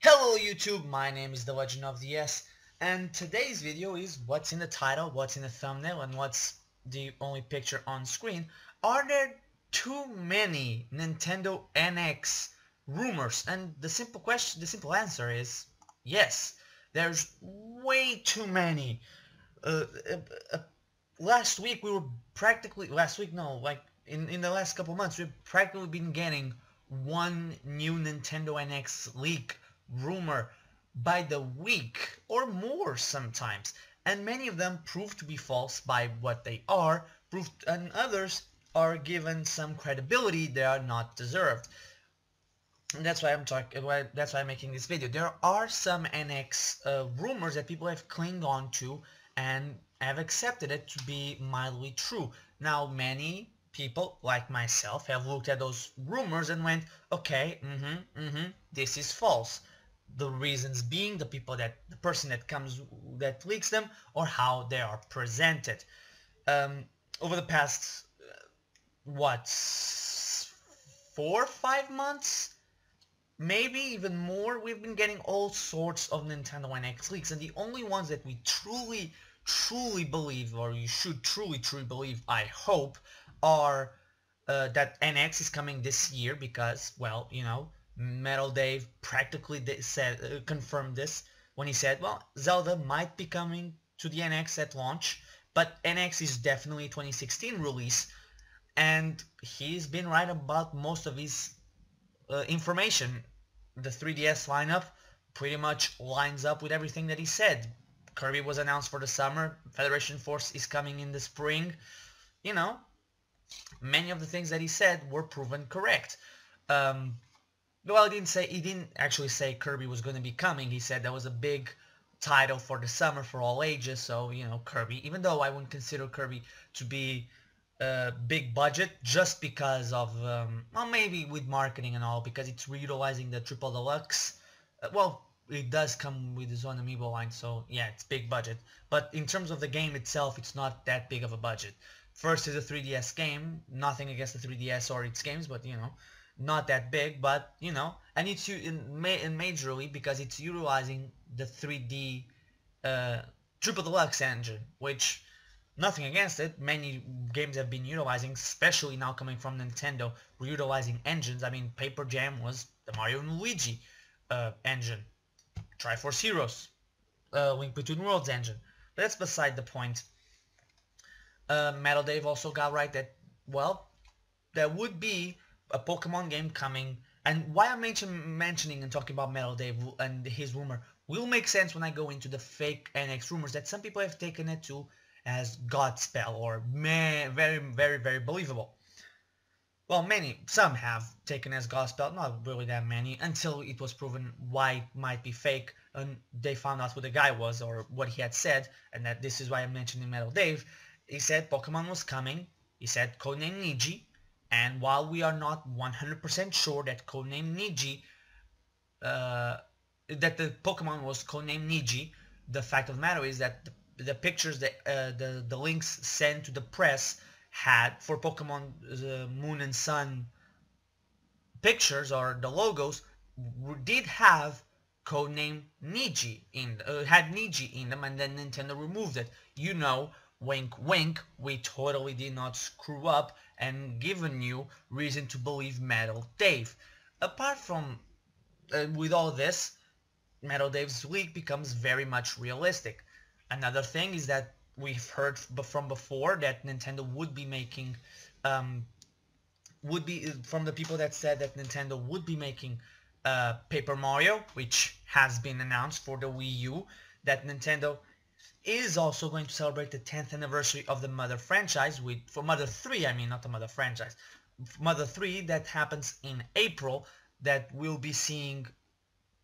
Hello YouTube, my name is The Legend of the S, and today's video is what's in the title, what's in the thumbnail, and what's the only picture on screen. Are there too many Nintendo NX rumors? And the simple answer is yes. There's way too many. Uh, uh, uh, Last week we were practically, last week no, like in the last couple months we've practically been getting one new Nintendo NX leak rumor by the week or more sometimes, and many of them prove to be false by what they are, and others are given some credibility they are not deserved. And that's why that's why I'm making this video. There are some NX rumors that people have clinged on to and have accepted it to be mildly true. Now, many people, like myself, have looked at those rumors and went, okay, this is false. The reasons being the person that leaks them, or how they are presented. Over the past, what, 4 or 5 months? Maybe even more, we've been getting all sorts of Nintendo NX leaks, and the only ones that we truly believe, or you should truly believe, I hope, are that NX is coming this year because, well, you know, Metal Dave practically confirmed this when he said, well, Zelda might be coming to the NX at launch, but NX is definitely a 2016 release, and he's been right about most of his information. The 3DS lineup pretty much lines up with everything that he said. Kirby was announced for the summer. Federation Force is coming in the spring. You know, many of the things that he said were proven correct. Well, he didn't actually say Kirby was going to be coming. He said that was a big title for the summer for all ages. So, you know, Kirby, even though I wouldn't consider Kirby to be big budget, just because of well, maybe with marketing and all, because it's reutilizing the Triple Deluxe. Well, it does come with its own amiibo line, so yeah, it's big budget. But in terms of the game itself, it's not that big of a budget. First is a 3DS game, nothing against the 3DS or its games, but you know, not that big. But you know, and it's majorly because it's utilizing the 3D Triple Deluxe engine, which, nothing against it, many games have been utilizing, especially now coming from Nintendo, utilizing engines. I mean, Paper Jam was the Mario and Luigi engine. Triforce Heroes, Link Between Worlds engine. But that's beside the point. Metal Dave also got right that, well, there would be a Pokemon game coming. And why I'm mentioning and talking about Metal Dave and his rumor will make sense when I go into the fake NX rumors that some people have taken it to as Godspell, or very believable. Well, some have taken as gospel, not really that many, until it was proven why it might be fake, and they found out who the guy was or what he had said, and that this is why I'm mentioning Metal Dave. He said Pokemon was coming, he said codename Niji, and while we are not 100% sure that codename Niji, that the Pokemon was codename Niji, the fact of the matter is that the pictures that the links sent to the press had for Pokemon Moon and Sun pictures, or the logos, did have codename Niji had Niji in them, and then Nintendo removed it. You know, wink wink, we totally did not screw up and given you reason to believe Metal Dave. Apart from with all this, Metal Dave's leak becomes very much realistic. Another thing is that we've heard from before that Nintendo would be making, from the people that said that Nintendo would be making Paper Mario, which has been announced for the Wii U, that Nintendo is also going to celebrate the 10th anniversary of the Mother franchise, for Mother 3, I mean, not the Mother franchise. Mother 3, that happens in April, that we'll be seeing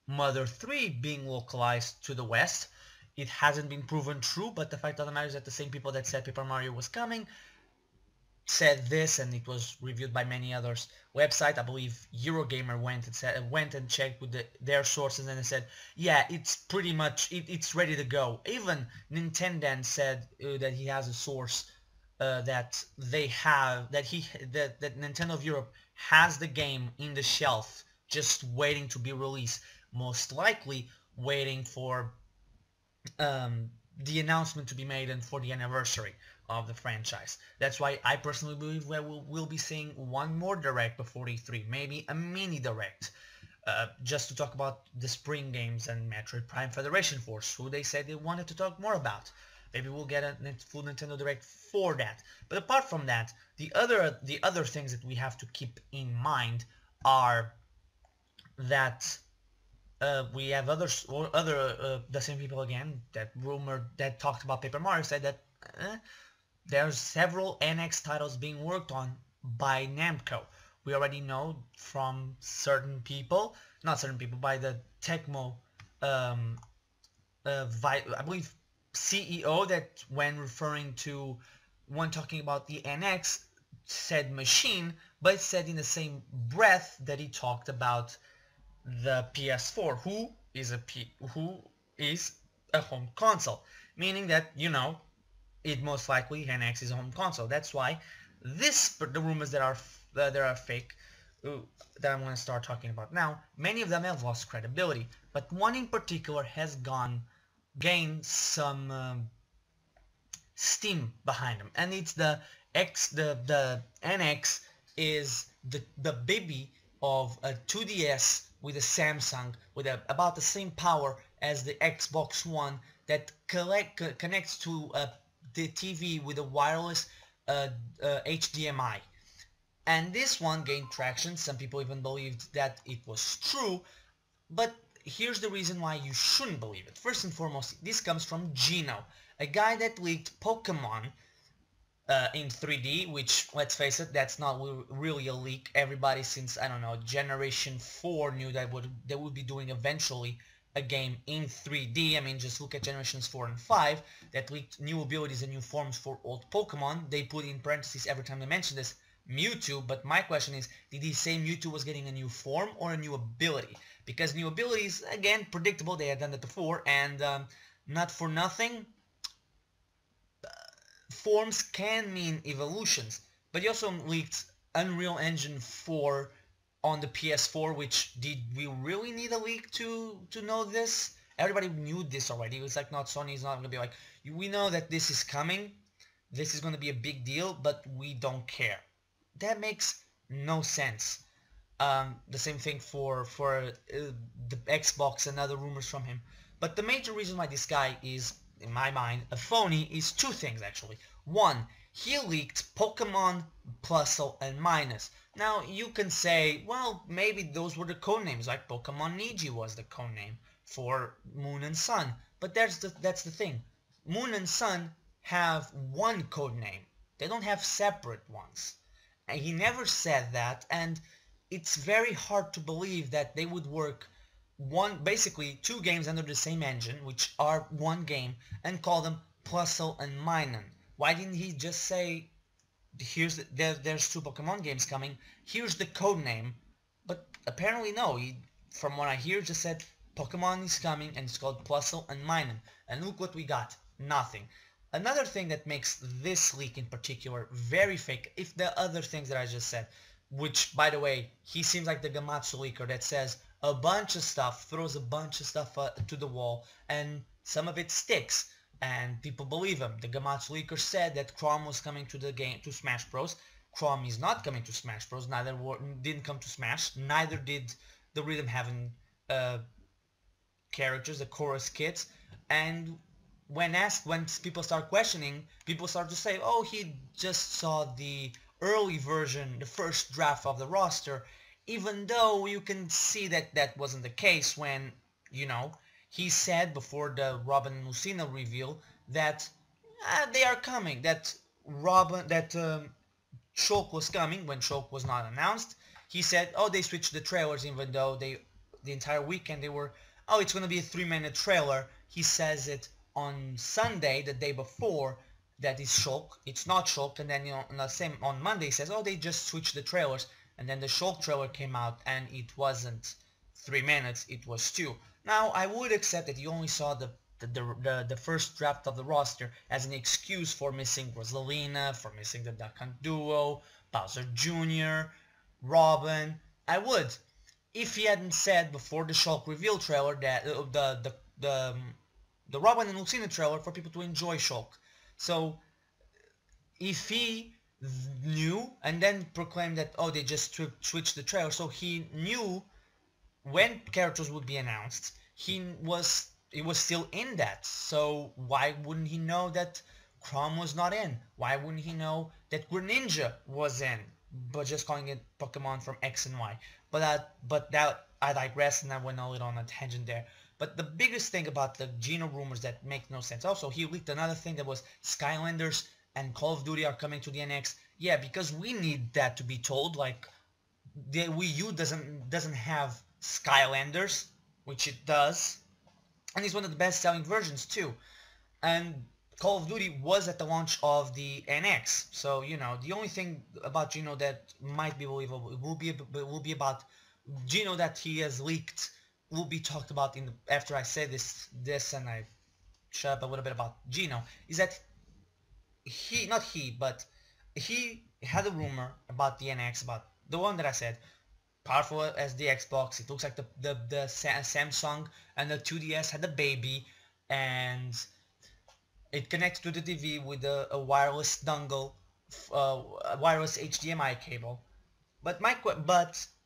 Mother 3 being localized to the West. It hasn't been proven true, but the fact of the matter is that the same people that said Paper Mario was coming said this, and it was reviewed by many others. Website, I believe Eurogamer went and checked with their sources, and they said, yeah, it's pretty much it's ready to go. Even Nintendo said that he has a source that Nintendo of Europe has the game in the shelf just waiting to be released. most likely waiting for um, the announcement to be made and for the anniversary of the franchise. That's why I personally believe that we'll be seeing one more direct before E3, maybe a mini direct, just to talk about the spring games and Metroid Prime Federation Force, who they said they wanted to talk more about. Maybe we'll get a full Nintendo Direct for that. But apart from that, the other things that we have to keep in mind are that we have the same people again that talked about Paper Mario said that there's several NX titles being worked on by Namco. We already know from certain people, not certain people, by the Tecmo, I believe CEO, that when talking about the NX said machine, but said in the same breath that he talked about the PS4, who is a home console, meaning that it most likely NX is a home console. That's why the rumors that are fake, that I'm going to start talking about now, many of them have lost credibility, but one in particular has gained some steam behind them, and it's the NX is the baby of a 2DS with a Samsung with about the same power as the Xbox One that connects to the TV with a wireless HDMI. And this one gained traction. Some people even believed that it was true, but here's the reason why you shouldn't believe it. First and foremost, this comes from Gino, a guy that leaked Pokemon in 3D, which, let's face it, that's not really a leak. Everybody since, I don't know, Generation 4 knew that they would be doing eventually a game in 3D. I mean, just look at Generations 4 and 5 that leaked new abilities and new forms for old Pokemon. They put in parentheses every time they mention this, Mewtwo, but my question is, did he say Mewtwo was getting a new form or a new ability? Because new abilities, again, predictable, they had done that before, and not for nothing, forms can mean evolutions. But he also leaked Unreal Engine 4 on the PS4, which, did we really need a leak to know this? Everybody knew this already. It was like, not Sony's not going to be like, we know that this is coming, this is going to be a big deal, but we don't care. That makes no sense. The same thing for the Xbox and other rumors from him. But the major reason why this guy is, in my mind, a phony is two things actually. One, he leaked Pokemon Plusle and Minus. Now you can say, well, maybe those were the code names, like Pokemon Niji was the code name for Moon and Sun. But that's the thing. Moon and Sun have one code name. They don't have separate ones. And he never said that, and it's very hard to believe that they would work basically two games under the same engine, which are one game, and call them Plusle and Minun. Why didn't he just say, there's two Pokemon games coming, here's the code name? But apparently no, he, from what I hear, just said Pokemon is coming and it's called Plusle and Minun. And look what we got, nothing. Another thing that makes this leak in particular very fake, if the other things that I just said, which, by the way, he seems like the Gamatsu leaker that says a bunch of stuff, throws a bunch of stuff to the wall, and some of it sticks, and people believe him. The Gamatsu leaker said that Chrom was coming to the game, to Smash Bros. Chrom is not coming to Smash Bros. Didn't come to Smash. Neither did the Rhythm Heaven characters, the chorus kits, and when people start questioning, people start to say, oh, he just saw the early version, the first draft of the roster, even though you can see that that wasn't the case when, he said before the Robin and Lucina reveal that they are coming, that Shulk was coming when Shulk was not announced. He said, oh, they switched the trailers, even though the entire weekend they were, oh, it's going to be a 3-minute trailer. He says it on Sunday, the day before, that is Shulk. It's not Shulk, and then on Monday he says, oh, they just switched the trailers, and then the Shulk trailer came out, and it wasn't 3 minutes, it was 2. Now I would accept that you only saw the first draft of the roster as an excuse for missing Rosalina, for missing the Duck Hunt duo, Bowser Jr., Robin. I would. if he hadn't said before the Shulk reveal trailer that the Robin and Lucina trailer for people to enjoy Shulk. So if he knew and then proclaimed that, oh, they just switched the trailer, so he knew when characters would be announced, he was still in that. So why wouldn't he know that Chrome was not in? Why wouldn't he know that Greninja was in? But just calling it Pokemon from X and Y. But that I digress and I went a little on a tangent there. But the biggest thing about the Geno rumors that make no sense. Also, he leaked another thing that was Skylanders and Call of Duty are coming to the NX. Yeah, because we need that to be told. Like the Wii U doesn't have Skylanders, which it does, and it's one of the best-selling versions too. And Call of Duty was at the launch of the NX, so you know the only thing about Geno that might be believable will be about Geno that he has leaked will be talked about in after I say this and I shut up a little bit about Geno is that but he had a rumor about the NX, about the one that I said, powerful as the Xbox. It looks like the Samsung and the 2DS had a baby, and it connects to the TV with a wireless dongle, a wireless HDMI cable. But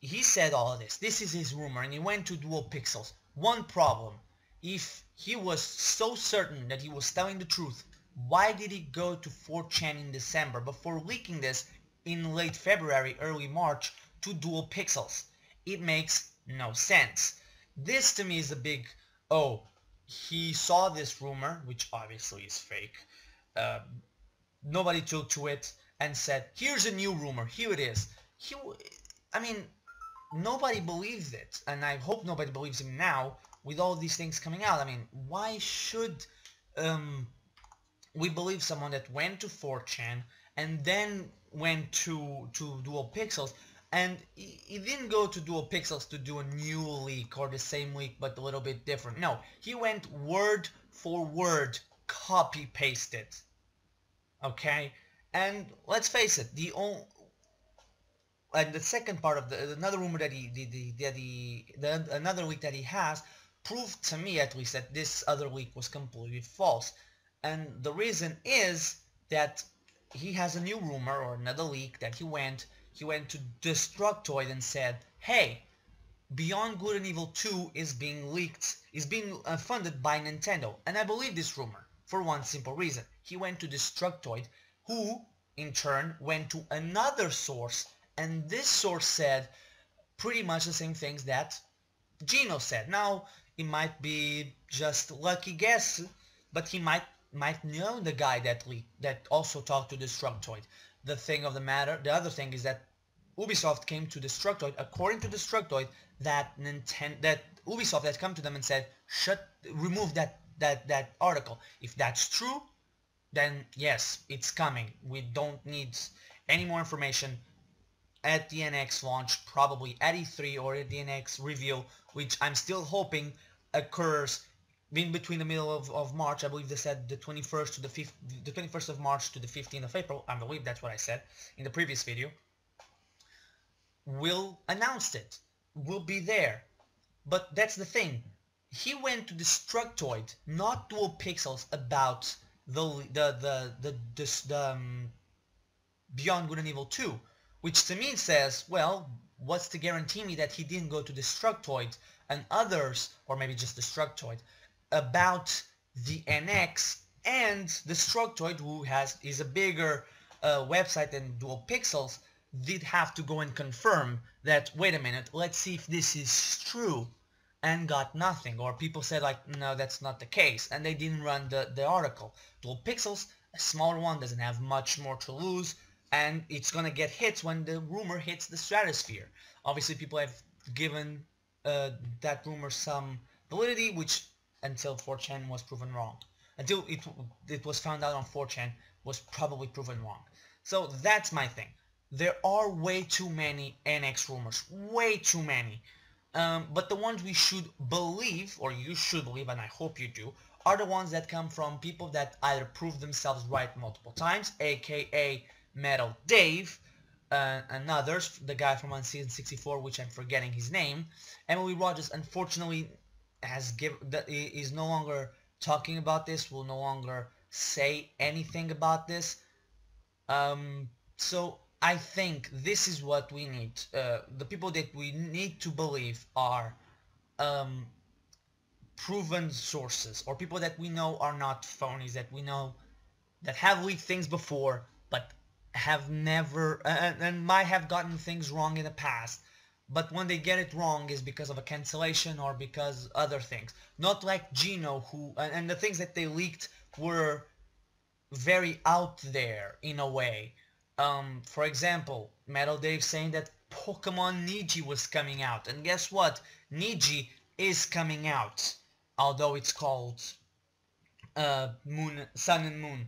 he said all of this. This is his rumor, and he went to Dual Pixels. One problem: if he was so certain that he was telling the truth, why did he go to 4chan in December before leaking this in late February, early March to Dual Pixels? It makes no sense. This to me is a big, oh, he saw this rumor, which obviously is fake. Uh, Nobody took to it and said, here's a new rumor, here it is. I mean, nobody believes it, and I hope nobody believes him now with all these things coming out. I mean, why should we believe someone that went to 4chan and then went to Dual Pixels, and he didn't go to Dual Pixels to do a new leak or the same leak but a little bit different. No, he went word for word, copy pasted. Okay, and let's face it, the second part of another rumor that another leak that he has proved to me at least that this other leak was completely false. And the reason is that he has a new rumor or another leak that he went to Destructoid and said, hey, Beyond Good and Evil 2 is being leaked, is being funded by Nintendo. And I believe this rumor for one simple reason. He went to Destructoid, who in turn went to another source, and this source said pretty much the same things that Geno said. Now, it might be just lucky guess, but he might know the guy that also talked to Destructoid. The other thing is that Ubisoft came to Destructoid, according to Destructoid, that Ubisoft had come to them and said, remove that article. If that's true, then yes, it's coming. We don't need any more information at the NX launch, probably at E3 or at the NX reveal, which I'm still hoping occurs in between the middle of March. I believe they said the 21st to the 21st of March to the 15th of April. I believe that's what I said in the previous video. We'll announce it. We'll be there. But that's the thing. He went to Destructoid, not Dual Pixels, about the Beyond Good and Evil 2, which to me says, well, what's to guarantee me that he didn't go to Destructoid and others, or maybe just Destructoid, about the NX, and Destructoid, who is a bigger website than Dual Pixels, did have to go and confirm that, wait a minute, let's see if this is true, and got nothing. Or people said like, no, that's not the case, and they didn't run the article. Dual Pixels, a smaller one, doesn't have much more to lose, and it's gonna get hits when the rumor hits the stratosphere. Obviously people have given that rumor some validity, which until 4chan was proven wrong. Until it was found out on 4chan, was probably proven wrong. So that's my thing. There are way too many NX rumors, way too many. But the ones we should believe, or you should believe, and I hope you do, are the ones that come from people that either prove themselves right multiple times, aka Metal Dave, and others, the guy from Unseen 64, which I'm forgetting his name. Emily Rogers, unfortunately, is no longer talking about this, will no longer say anything about this. So I think this is what we need. The people that we need to believe are um, proven sources, or people that we know are not phonies, that we know that have leaked things before, but have never and might have gotten things wrong in the past. But when they get it wrong is because of a cancellation or because other things. Not like Gino, who and the things that they leaked were very out there in a way. For example, Metal Dave saying that Pokemon Niji was coming out, and guess what? Niji is coming out, although it's called Sun and Moon.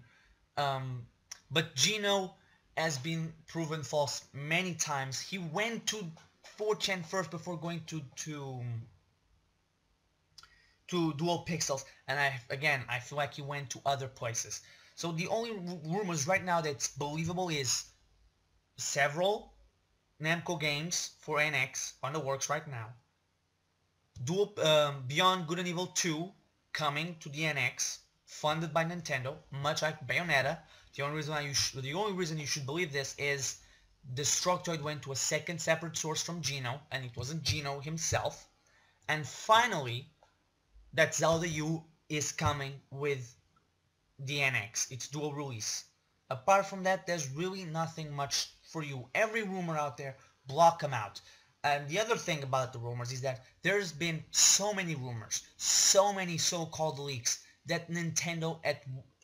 Um, but Gino has been proven false many times. He went to 4chan first before going to Dual Pixels, and I feel like he went to other places. So the only rumors right now that's believable is several Namco games for NX on the works right now. Beyond Good and Evil 2 coming to the NX, funded by Nintendo, much like Bayonetta. The only reason you should believe this is Destructoid went to a second separate source from Gino, and it wasn't Gino himself. And finally, that Zelda U is coming with the NX. It's dual release. Apart from that, there's really nothing much for you. Every rumor out there, block them out. And the other thing about the rumors is that there's been so many rumors, so many so-called leaks that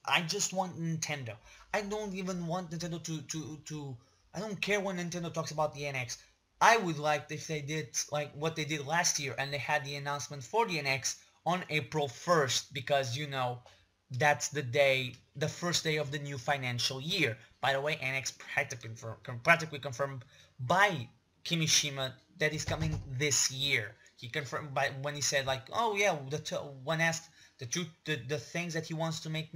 I just want Nintendo. I don't even want Nintendo to I don't care when Nintendo talks about the NX. I would like if they did like what they did last year and they had the announcement for the NX on April 1st, because that's the first day of the new financial year. By the way, NX practically confirmed by Kimishima that is coming this year. He confirmed when he said like, oh yeah, when asked the things that he wants to make,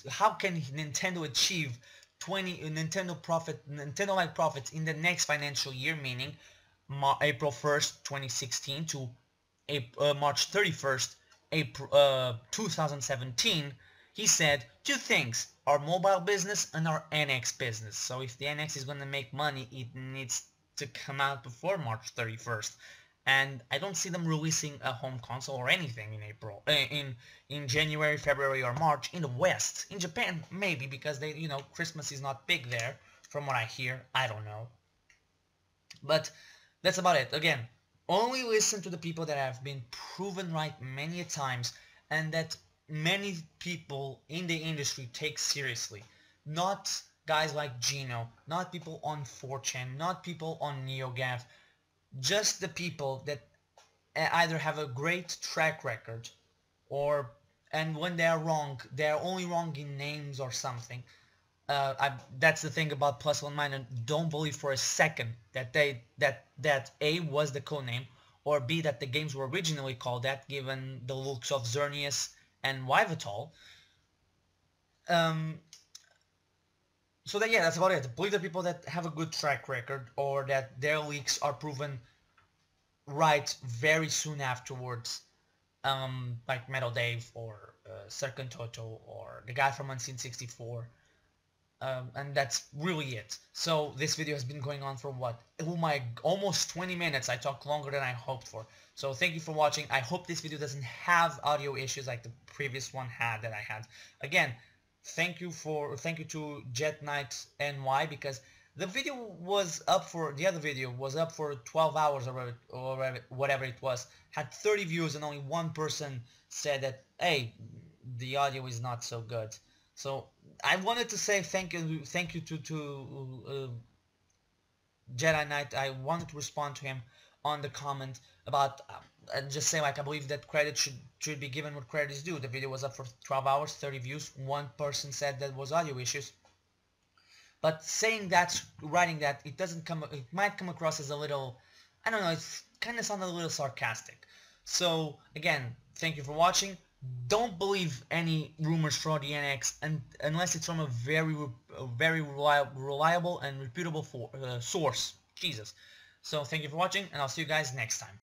how can Nintendo achieve Nintendo-like profits in the next financial year, meaning April 1st, 2016 to March 31st, April 2017. He said two things: our mobile business and our NX business. So if the NX is going to make money, it needs to come out before March 31st. And I don't see them releasing a home console or anything in April, in January, February, or March in the West. In Japan, maybe, because Christmas is not big there, from what I hear. I don't know. But that's about it. Again, only listen to the people that have been proven right many times and that many people in the industry take seriously. Not guys like Gino, not people on 4chan, not people on NeoGAF, just the people that either have a great track record and when they are wrong, they are only wrong in names or something. That's the thing about Plus One Minor. Don't believe for a second that that A was the codename, or B that the games were originally called that, given the looks of Xerneas and Yveltal. So that, yeah, that's about it. Believe the people that have a good track record, or that their leaks are proven right very soon afterwards, like Metal Dave or Serkan Toto or the guy from Unseen 64. And that's really it. So this video has been going on for what? Oh my, almost 20 minutes. I talked longer than I hoped for. So thank you for watching. I hope this video doesn't have audio issues like the previous one had that I had. Again, thank you to Jet Knight NY, because the other video was up for 12 hours or whatever it was, had 30 views, and only one person said that, hey, the audio is not so good. So I wanted to say thank you to Jedi Knight. I wanted to respond to him on the comment about and just say, like, I believe that credit should be given what credit is due. The video was up for 12 hours, 30 views. One person said that was audio issues. But saying that, writing that, it might come across as a little, I don't know, it's kind of sounded a little sarcastic. So again, thank you for watching. Don't believe any rumors for the NX unless it's from a very reliable and reputable source. Jesus. So thank you for watching, and I'll see you guys next time.